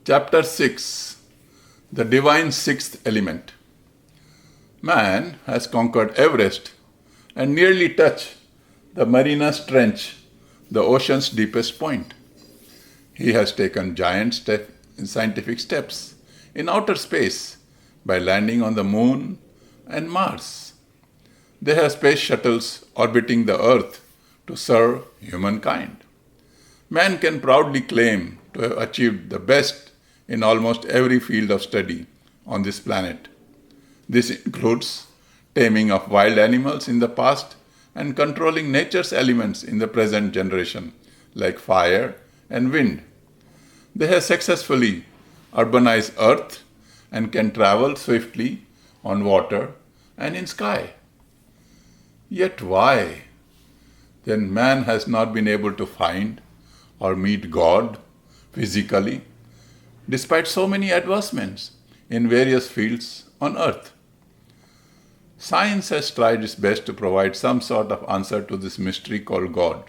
Chapter 6. The Divine Sixth Element. Man has conquered Everest and nearly touched the Marianas Trench, the ocean's deepest point. He has taken giant scientific steps in outer space by landing on the Moon and Mars. They have space shuttles orbiting the Earth to serve humankind. Man can proudly claim to have achieved the best in almost every field of study on this planet. This includes taming of wild animals in the past and controlling nature's elements in the present generation, like fire and wind. They have successfully urbanized Earth and can travel swiftly on water and in sky. Yet why? Then man has not been able to find or meet God physically, despite so many advancements in various fields on Earth. Science has tried its best to provide some sort of answer to this mystery called God,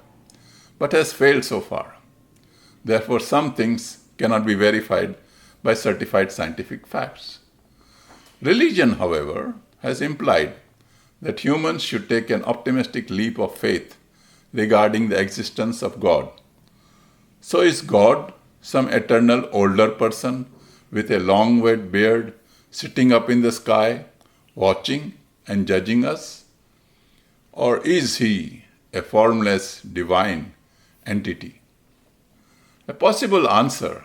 but has failed so far. Therefore, some things cannot be verified by certified scientific facts. Religion, however, has implied that humans should take an optimistic leap of faith regarding the existence of God. So is God some eternal older person with a long white beard sitting up in the sky, watching and judging us? Or is he a formless divine entity? A possible answer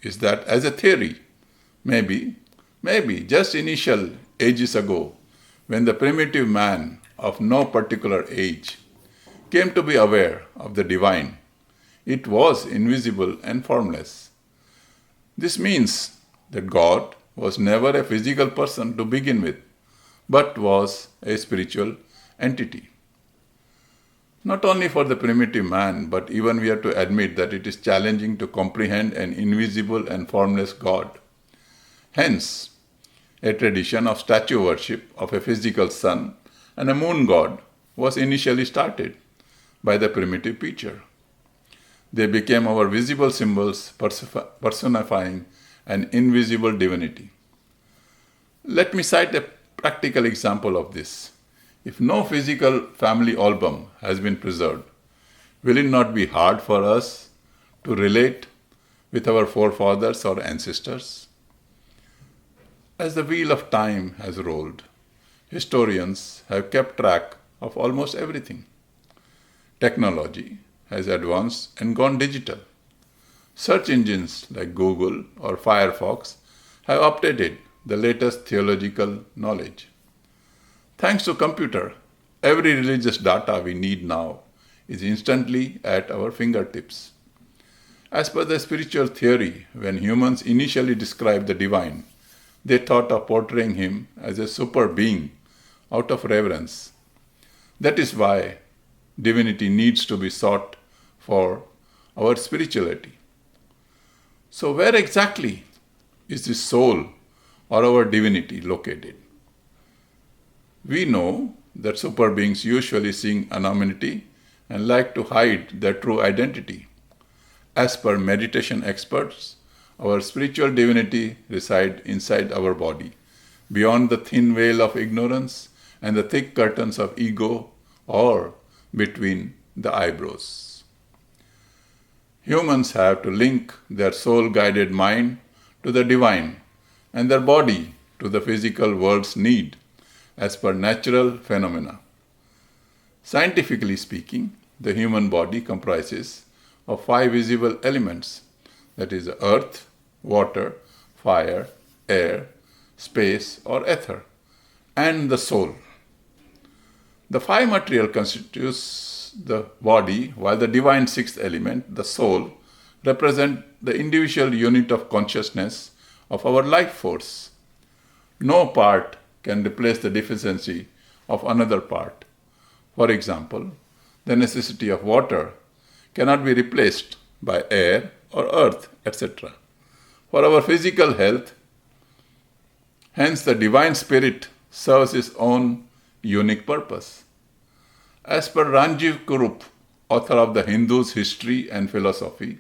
is that as a theory, maybe just initial ages ago, when the primitive man of no particular age came to be aware of the divine, it was invisible and formless. This means that God was never a physical person to begin with, but was a spiritual entity. Not only for the primitive man, but even we have to admit that it is challenging to comprehend an invisible and formless God. Hence, a tradition of statue worship of a physical sun and a moon god was initially started by the primitive preacher. They became our visible symbols personifying an invisible divinity. Let me cite a practical example of this. If no physical family album has been preserved, will it not be hard for us to relate with our forefathers or ancestors? As the wheel of time has rolled, historians have kept track of almost everything. Technology has advanced and gone digital. Search engines like Google or Firefox have updated the latest theological knowledge. Thanks to computer, every religious data we need now is instantly at our fingertips. As per the spiritual theory, when humans initially described the divine, they thought of portraying him as a super being out of reverence. That is why divinity needs to be sought for our spirituality. So where exactly is the soul or our divinity located? We know that super beings usually sing anonymity and like to hide their true identity. As per meditation experts, our spiritual divinity resides inside our body, beyond the thin veil of ignorance and the thick curtains of ego, or between the eyebrows. Humans have to link their soul-guided mind to the divine and their body to the physical world's need as per natural phenomena. Scientifically speaking, the human body comprises of 5 visible elements, that is earth, water, fire, air, space or ether, and the soul. The 5 material constitutes the body, while the divine sixth element, the soul, represent the individual unit of consciousness of our life force. No part can replace the deficiency of another part. For example, the necessity of water cannot be replaced by air or earth, etc. For our physical health, hence the divine spirit serves its own unique purpose. As per Ranjiv Kurup, author of the Hindu's History and Philosophy,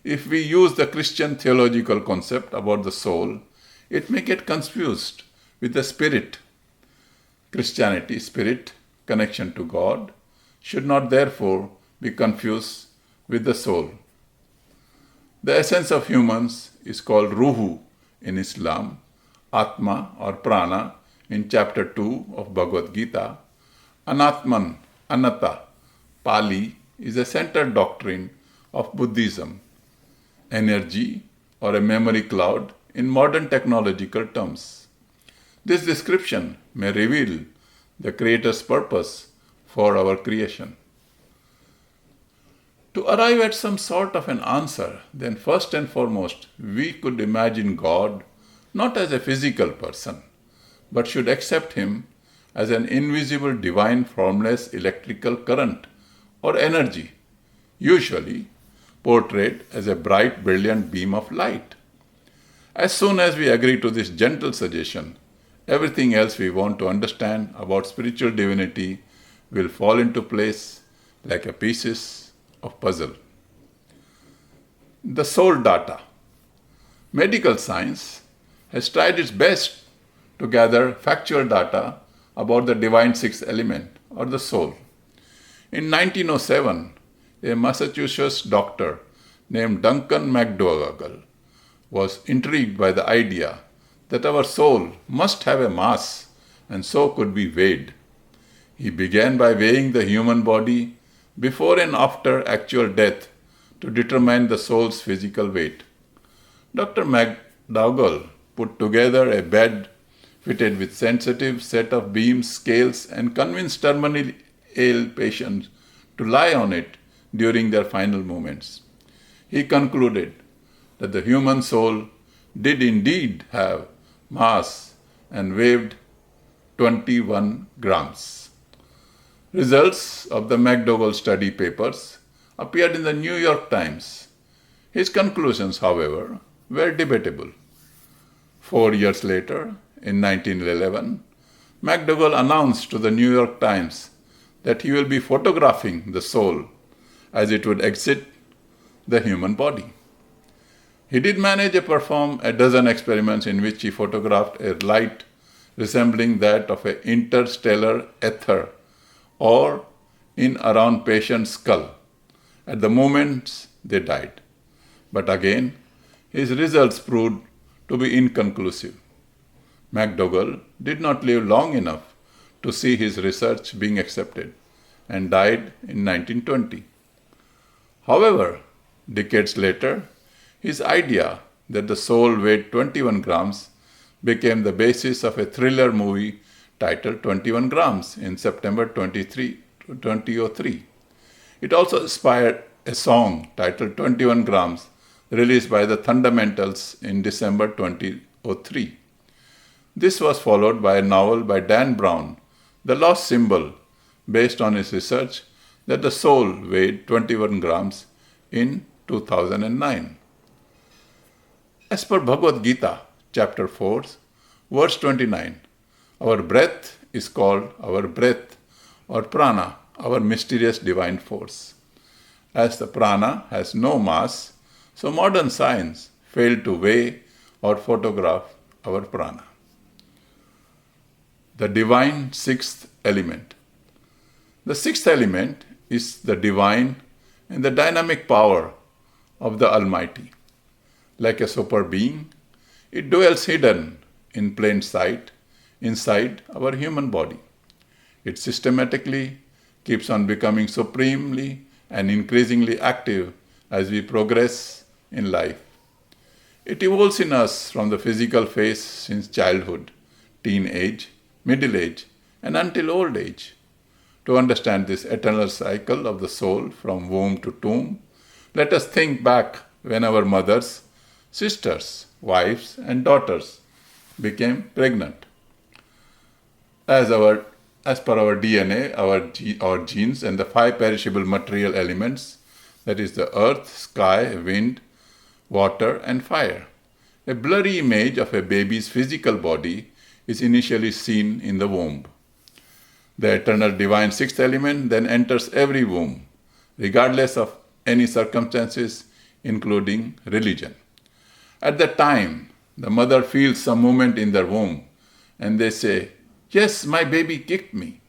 If we use the Christian theological concept about the soul, it may get confused with the spirit. Christianity, spirit, connection to God, should not therefore be confused with the soul. The essence of humans is called Ruhu in Islam, Atma or Prana in chapter 2 of Bhagavad Gita. Anatman, Anatta, Pali, is a central doctrine of Buddhism. Energy or a memory cloud in modern technological terms. This description may reveal the Creator's purpose for our creation. To arrive at some sort of an answer, then first and foremost, we could imagine God not as a physical person, but should accept Him as an invisible divine formless electrical current or energy, usually portrayed as a bright, brilliant beam of light. As soon as we agree to this gentle suggestion, everything else we want to understand about spiritual divinity will fall into place like a pieces of puzzle. The soul data. Medical science has tried its best to gather factual data about the divine sixth element or the soul. In 1907, a Massachusetts doctor named Duncan McDougall was intrigued by the idea that our soul must have a mass and so could be weighed. He began by weighing the human body before and after actual death to determine the soul's physical weight. Dr. McDougall put together a bed fitted with sensitive set of beams, scales, and convinced terminally ill patients to lie on it during their final moments. He concluded that the human soul did indeed have mass and weighed 21 grams. Results of the McDougall study papers appeared in the New York Times. His conclusions, however, were debatable. 4 years later, in 1911, McDougall announced to the New York Times that he will be photographing the soul as it would exit the human body. He did manage to perform a dozen experiments in which he photographed a light resembling that of an interstellar ether or in around patient's skull at the moment they died. But again, his results proved to be inconclusive. McDougall did not live long enough to see his research being accepted and died in 1920. However, decades later, his idea that the soul weighed 21 grams became the basis of a thriller movie titled 21 Grams in September 2003. It also inspired a song titled 21 Grams released by the Thundamentals in December 2003. This was followed by a novel by Dan Brown, The Lost Symbol, based on his research that the soul weighed 21 grams in 2009. As per Bhagavad Gita, chapter 4, verse 29, our breath is called our breath or prana, our mysterious divine force. As the prana has no mass, so modern science failed to weigh or photograph our prana. The divine sixth element. The sixth element is the divine and the dynamic power of the Almighty. Like a super being, it dwells hidden in plain sight inside our human body. It systematically keeps on becoming supremely and increasingly active as we progress in life. It evolves in us from the physical phase since childhood, teen age, middle age, and until old age. To understand this eternal cycle of the soul from womb to tomb, let us think back when our mothers, sisters, wives, and daughters became pregnant. As per our DNA, our genes, and the 5 perishable material elements, that is the earth, sky, wind, water, and fire, a blurry image of a baby's physical body is initially seen in the womb. The eternal divine sixth element then enters every womb, regardless of any circumstances, including religion. At that time, the mother feels some movement in their womb and they say, "Yes, my baby kicked me."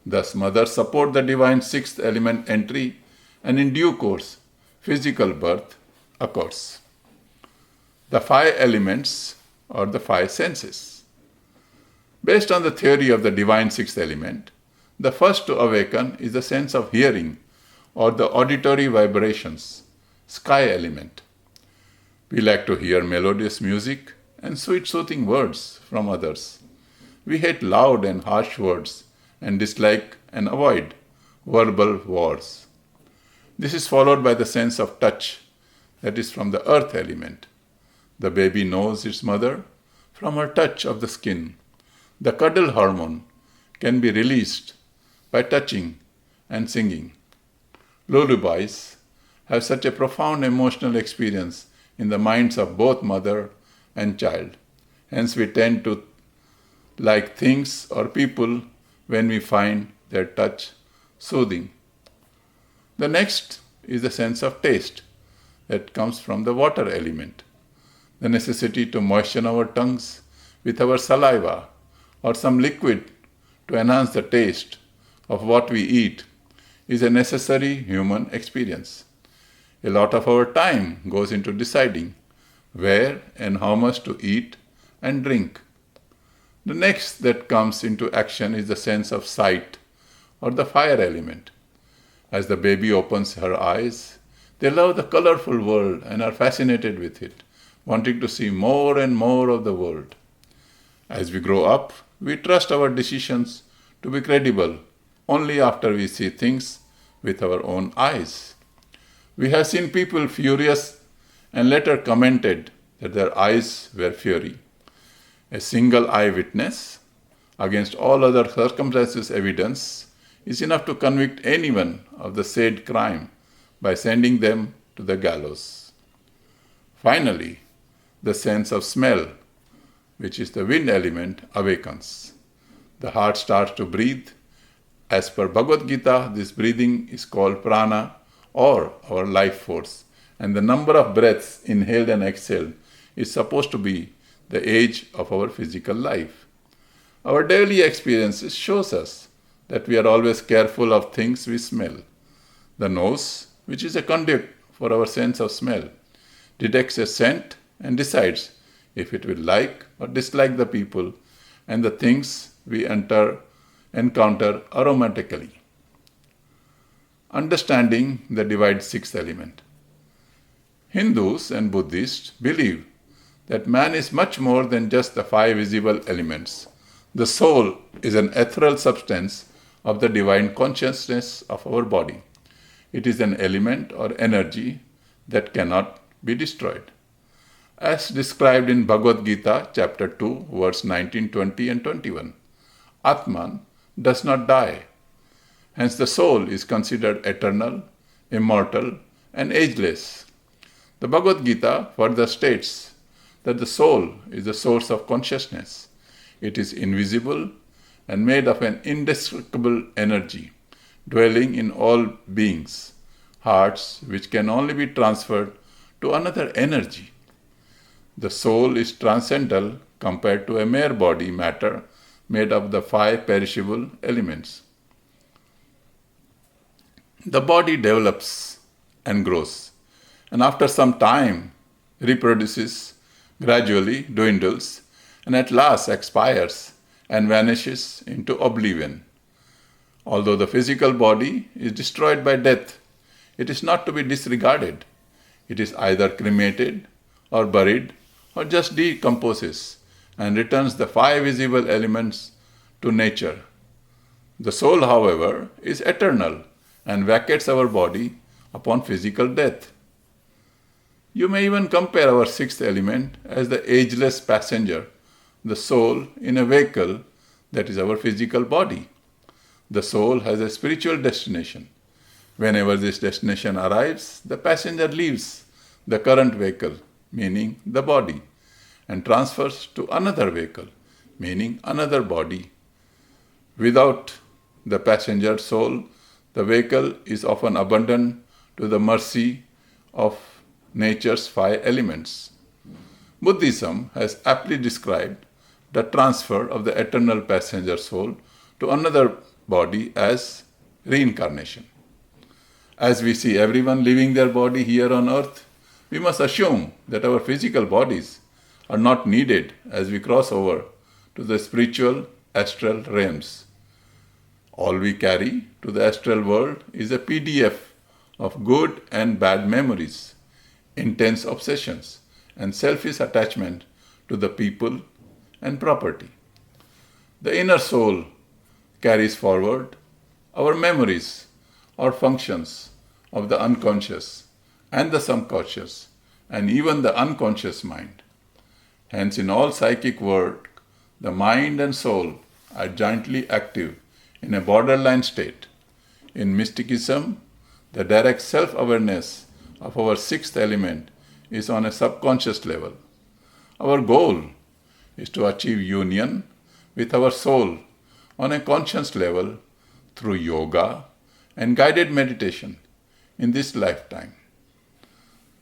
Thus, mothers support the divine sixth element entry, and in due course, physical birth occurs. The five elements or the five senses. Based on the theory of the divine sixth element, the first to awaken is the sense of hearing or the auditory vibrations, sky element. We like to hear melodious music and sweet soothing words from others. We hate loud and harsh words and dislike and avoid verbal wars. This is followed by the sense of touch, that is from the earth element. The baby knows its mother from her touch of the skin. The cuddle hormone can be released by touching and singing. Lullabies have such a profound emotional experience in the minds of both mother and child. Hence we tend to like things or people when we find their touch soothing. The next is the sense of taste that comes from the water element. The necessity to moisten our tongues with our saliva or some liquid to enhance the taste of what we eat is a necessary human experience. A lot of our time goes into deciding where and how much to eat and drink. The next that comes into action is the sense of sight or the fire element. As the baby opens her eyes, they love the colorful world and are fascinated with it, wanting to see more and more of the world. As we grow up, we trust our decisions to be credible only after we see things with our own eyes. We have seen people furious and later commented that their eyes were fury. A single eyewitness against all other circumstances evidence is enough to convict anyone of the said crime by sending them to the gallows. Finally, the sense of smell, which is the wind element, awakens. The heart starts to breathe. As per Bhagavad Gita, this breathing is called prana or our life force, and the number of breaths inhaled and exhaled is supposed to be the age of our physical life. Our daily experiences shows us that we are always careful of things we smell. The nose, which is a conduit for our sense of smell, detects a scent and decides if it will like or dislike the people and the things we encounter aromatically. Understanding the divine sixth element. Hindus and Buddhists believe that man is much more than just the five visible elements. The soul is an ethereal substance of the divine consciousness of our body. It is an element or energy that cannot be destroyed. As described in Bhagavad Gita, chapter 2, verse 19, 20 and 21, Atman does not die. Hence the soul is considered eternal, immortal and ageless. The Bhagavad Gita further states that the soul is the source of consciousness. It is invisible and made of an indestructible energy, dwelling in all beings, hearts which can only be transferred to another energy. The soul is transcendental compared to a mere body matter made of the five perishable elements. The body develops and grows, and after some time reproduces, gradually dwindles, and at last expires and vanishes into oblivion. Although the physical body is destroyed by death, it is not to be disregarded. It is either cremated or buried or just decomposes and returns the five visible elements to nature. The soul, however, is eternal and vacates our body upon physical death. You may even compare our sixth element as the ageless passenger, the soul in a vehicle that is our physical body. The soul has a spiritual destination. Whenever this destination arrives, the passenger leaves the current vehicle, meaning the body, and transfers to another vehicle, meaning another body. Without the passenger soul, the vehicle is often abandoned to the mercy of nature's five elements. Buddhism has aptly described the transfer of the eternal passenger soul to another body as reincarnation. As we see everyone leaving their body here on earth, we must assume that our physical bodies are not needed as we cross over to the spiritual astral realms. All we carry to the astral world is a PDF of good and bad memories, intense obsessions, and selfish attachment to the people and property. The inner soul carries forward our memories or functions of the unconscious and the subconscious and even the unconscious mind. Hence, in all psychic work, the mind and soul are jointly active in a borderline state. In mysticism, the direct self-awareness of our sixth element is on a subconscious level. Our goal is to achieve union with our soul on a conscious level through yoga and guided meditation in this lifetime.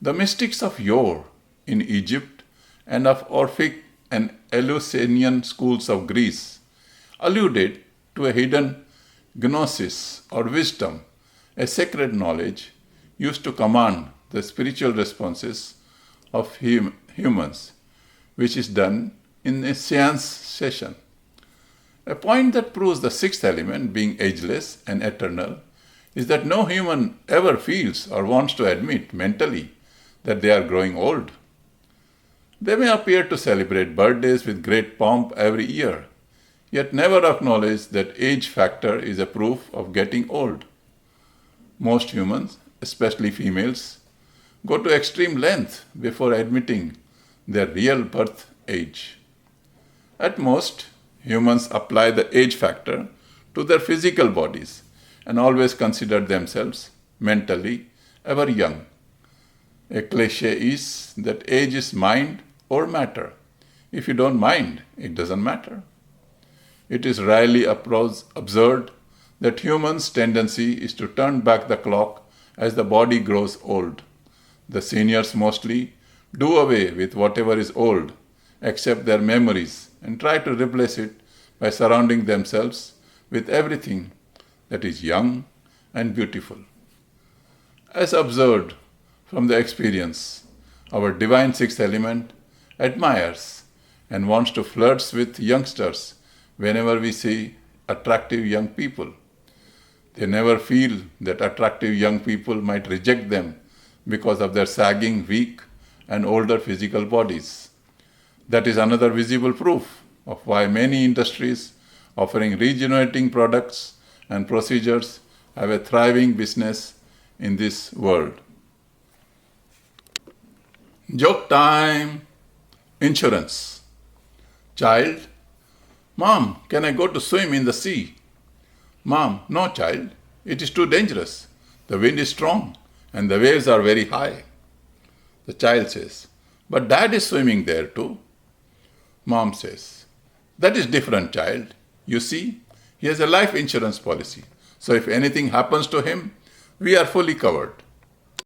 The mystics of yore in Egypt and of Orphic and Eleusinian schools of Greece alluded to a hidden gnosis or wisdom, a sacred knowledge used to command the spiritual responses of humans, which is done in a seance session. A point that proves the sixth element being ageless and eternal is that no human ever feels or wants to admit mentally that they are growing old. They may appear to celebrate birthdays with great pomp every year, yet never acknowledge that age factor is a proof of getting old. Most humans, especially females, go to extreme length before admitting their real birth age. At most, humans apply the age factor to their physical bodies and always consider themselves mentally ever young. A cliche is that age is mind or matter. If you don't mind, it doesn't matter. It is rarely observed that humans' tendency is to turn back the clock as the body grows old. The seniors mostly do away with whatever is old, accept their memories, and try to replace it by surrounding themselves with everything that is young and beautiful. As observed from the experience, our divine sixth element admires and wants to flirt with youngsters whenever we see attractive young people. They never feel that attractive young people might reject them because of their sagging, weak, and older physical bodies. That is another visible proof of why many industries offering regenerating products and procedures have a thriving business in this world. Joke time! Insurance. Child, Mom, can I go to swim in the sea? Mom, no child, it is too dangerous. The wind is strong and the waves are very high. The child says, but Dad is swimming there too. Mom says, that is different, child. You see, he has a life insurance policy. So if anything happens to him, we are fully covered.